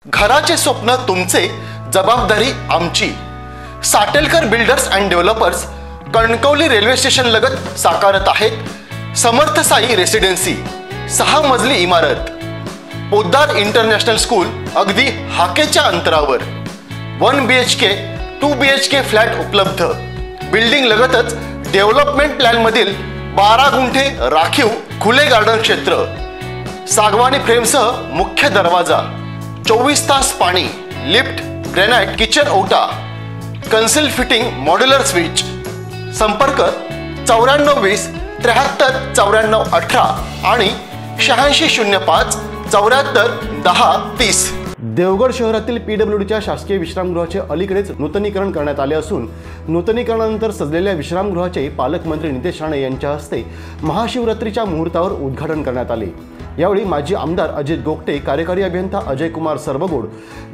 घराचे स्वप्न तुमचे, जबाबदारी आमची। Satelkar builders and developers Kankavli railway station लगत साकारत आहेत समर्थ साई रेसिडेन्सी, 6 मजली इमारत, पोद्दार इंटरनॅशनल स्कूल अगदी हाकेच्या अंतरावर, 1 BHK 2 BHK फ्लॅट उपलब्ध। बिल्डिंग लगतच डेव्हलपमेंट प्लॅन मधील 12 गुंठे राखीव खुले गार्डन क्षेत्र, सागवानी फ्रेमसह मुख्य दरवाजा, 24 तास पाणी, लिफ्ट, ग्रेनाइट किचन ओटा, कन्सिल फिटिंग मॉड्युलर स्विच। संपर्क 9420 73 94 18 आणि 8605 74 10 30। देवगड शहरातील PWDच्या शासकीय विश्रामगृहाचे अलीकडेच नूतनीकरण करण्यात आले असून नूतनीकरणानंतर सजलेल्या विश्रामगृहाचे पालकमंत्री नितेश राणे यांच्या हस्ते महाशिवरात्रीच्या मुहूर्तावर उद्घाटन करण्यात आले। यावेळी माजी आमदार अजित गोगटे, कार्यकारी अभियंता अजय कुमार सर्वगोड,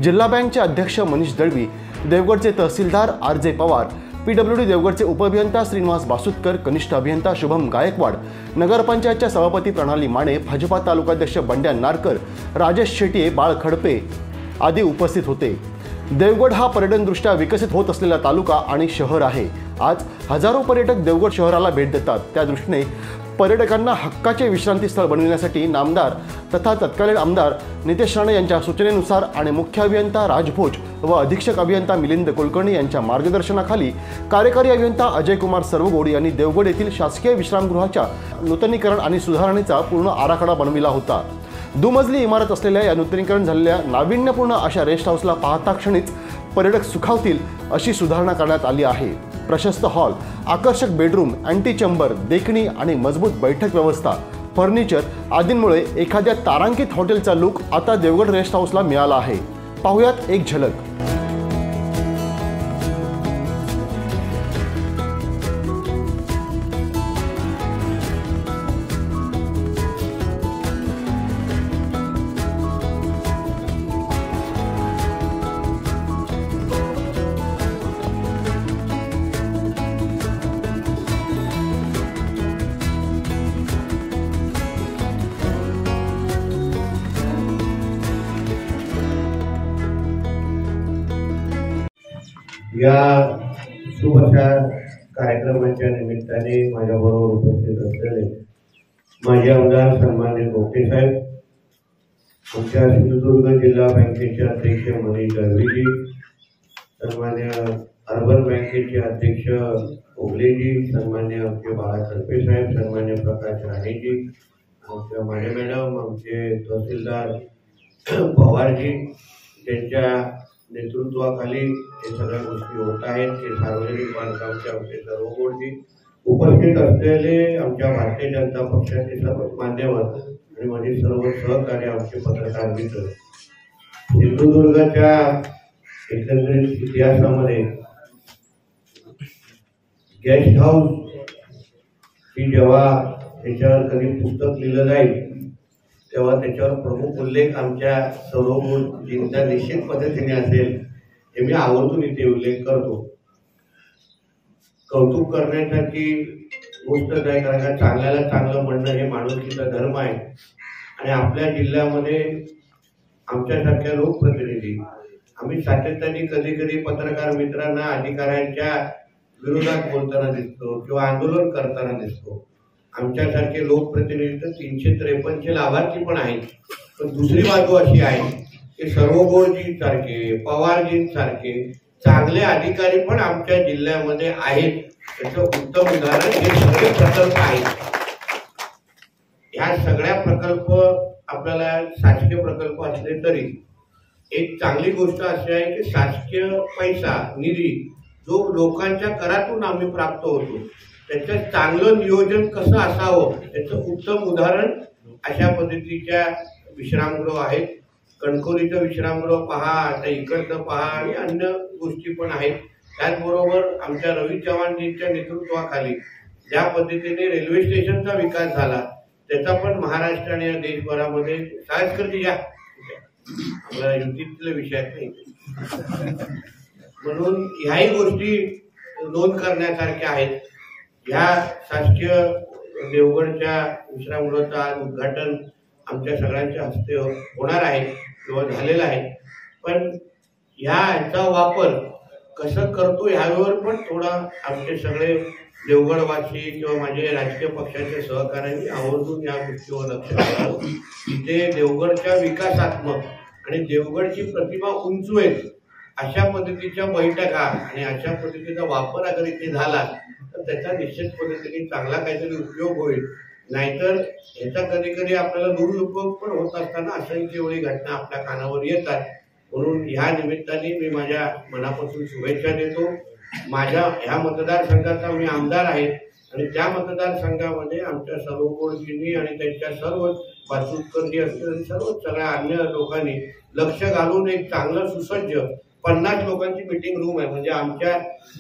जिल्हा बँकचे अध्यक्ष मनीष दळवी, देवगडचे तहसीलदार RJ पवार, PWD देवगडचे उपअभियंता श्रीनिवास बासुतकर, कनिष्ठ अभियंता शुभम गायकवाड, नगरपंचायतच्या सभापती प्रणाली माने, भाजपा तालुकाध्यक्ष बंड्या नारकर, राजेश शेटिये, बाळ खडपे आदी उपस्थित होते। देवगड हा पर्यटनदृष्ट्या विकसित होत असलेला तालुका आणि शहर आहे। आज हजारो पर्यटक देवगड शहराला भेट देतात। त्या दृष्टीने पर्यटकांना हक्काचे विश्रांती स्थळ बनविण्यासाठी नामदार तथा तत्कालीन आमदार नितेश राणे यांच्या सूचनेनुसार आणि मुख्य अभियंता राजभोज व अधीक्षक अभियंता मिलिंद कुलकर्णी यांच्या मार्गदर्शनाखाली कार्यकारी अभियंता अजय कुमार सर्वगोड यांनी देवगड येथील शासकीय विश्रामगृहाच्या नूतनीकरण आणि सुधारणेचा पूर्ण आराखडा बनविला होता। दुमजली इमारत असलेल्या या नूतनीकरण झालेल्या नाविन्यपूर्ण अशा रेस्ट हाऊसला पाहता क्षणीच पर्यटक सुखावतील अशी सुधारणा करण्यात आली आहे। प्रशस्त हॉल, आकर्षक बेडरूम, अँटी चेंबर, देखणी आणि मजबूत बैठक व्यवस्था, फर्निचर आदींमुळे एखाद्या तारांकित हॉटेलचा लुक आता देवगड रेस्ट हाऊसला मिळाला आहे। पाहुयात एक झलक। या शुभ अशा कार्यक्रमाच्या निमित्ताने माझ्याबरोबर उपस्थित असलेले माजी आमदार सन्माननीय गोगटे साहेब, आमच्या सिंधुदुर्ग जिल्हा बँकेचे अध्यक्ष मनीष दळवीजी, सन्मान्य अर्बन बँकेचे अध्यक्ष ओगलेजी, सन्मान्य आमचे बाळा खडपे साहेब, सन्मान्य प्रकाश राणेजी, आमच्या माने मॅडम, आमचे तहसीलदार पवारजी, त्यांच्या नेतृत्वाखाली हे सगळ्या गोष्टी होत आहेत। ते सार्वजनिक बांधकामचे आमचे सर्वगोडजी, उपस्थित असलेले आमच्या भारतीय जनता पक्षाचे सर्व मान्यवर आणि माझे सर्व सहकारी आमचे पत्रकार मित्र, सिंधुदुर्गाच्या एकंदरीत इतिहासामध्ये गेस्ट हाऊस ही जेव्हा त्याच्यावर कधी पुस्तक लिहिलं जाईल तेव्हा त्याच्यावर प्रमुख उल्लेख आमच्या सर्वगोडजींचा निश्चित पद्धतीने असेल, हे मी आवर्जून इथे उल्लेख करतो। कौतुक करण्यासाठी गोष्ट नाही, कारण का चांगल्याला चांगलं म्हणणं हे माणुसकीचा धर्म आहे। आणि आपल्या जिल्ह्यामध्ये आमच्यासारख्या लोकप्रतिनिधी आम्ही सातत्याने कधी कधी पत्रकार मित्रांना अधिकाऱ्यांच्या विरोधात बोलताना दिसतो किंवा आंदोलन करताना दिसतो। आमच्यासारखे लोकप्रतिनिधी 353 लाभार्थी पण आहेत, पण दुसरी बाजू अशी आहे की सर्वगोडजी सारखे, पवारजी सारखे चांगले अधिकारी पण आमच्या जिल्ह्यामध्ये आहेत। त्याचं उत्तम उदाहरण हे सगळे प्रकल्प आहेत। ह्या सगळ्या प्रकल्प आपल्याला शासकीय प्रकल्प असले तरी एक चांगली गोष्ट अशी आहे की शासकीय पैसा निधी जो लोकांच्या करातून आम्ही प्राप्त होतो त्याचं चांगलं नियोजन कसं असावं याचं उत्तम उदाहरण अशा पद्धतीच्या विश्रामगृह आहेत। कणकवलीचं विश्रामगृह पहा, आता इकडचं पहा आणि अन्य गोष्टी पण आहेत। त्याचबरोबर आमच्या रवी चव्हाणजींच्या नेतृत्वाखाली ज्या पद्धतीने रेल्वे स्टेशनचा विकास झाला त्याचा पण महाराष्ट्र आणि देशभरामध्ये सायस्करची या आपल्या युतीतले विषय नाही, म्हणून ह्याही गोष्टी नोंद करण्यासारख्या आहेत। ह्या शासकीय देवगडच्या विश्रामगृहाचं आज उद्घाटन आमच्या सगळ्यांच्या हस्ते होणार आहे किंवा झालेलं आहे। पण ह्याचा वापर कसं करतो ह्यावर पण थोडा आमचे सगळे देवगडवासी किंवा माझे राजकीय पक्षाचे सहकार्यांनी आवर्जून या गोष्टीवर लक्ष द्यावं. इथे देवगडच्या विकासात्मक आणि देवगडची प्रतिमा उंचवेल अशा पद्धतीच्या बैठका आणि अशा पद्धतीचा वापर अगर इथे झाला तर त्याचा निश्चित पद्धतीने चांगला काहीतरी उपयोग होईल. नाहीतर ह्याचा कधी कधी आपल्याला दुरुपयोग पण होत असताना असंख्य वेळी घटना आपल्या कानावर येतात. म्हणून ह्या निमित्ताने मी माझ्या मनापासून शुभेच्छा देतो. माझ्या ह्या मतदारसंघाचा मी आमदार आहे आणि त्या मतदारसंघामध्ये आमच्या सर्व गोडजींनी आणि त्यांच्या सर्व वाचूकरजी असतील सर्व सगळ्या अन्य लोकांनी लक्ष घालून एक चांगलं सुसज्ज 50 लोकांची मीटिंग रूम आहे. म्हणजे आमच्या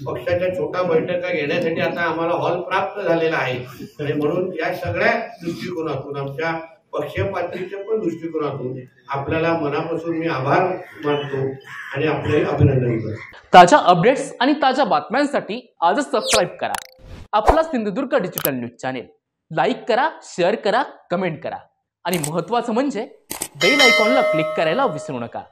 पक्षाच्या छोटा बैठका घेण्यासाठी आता आम्हाला हॉल प्राप्त झालेला आहे. आणि म्हणून या सगळ्या दृष्टिकोनातून आमच्या पक्षीय पातळीच्या पण दृष्टिकोनातून आपल्याला मनापासून मी आभार मानतो आणि आपले अभिनंदन करतो. ताज्या अपडेट्स आणि ताज्या बातम्यांसाठी आजच सबस्क्राईब करा आपला Sindhudurg digital news channel. Like करा, शेअर करा, कमेंट करा आणि महत्त्वाचं म्हणजे बेल आयकॉनला क्लिक करायला विसरू नका.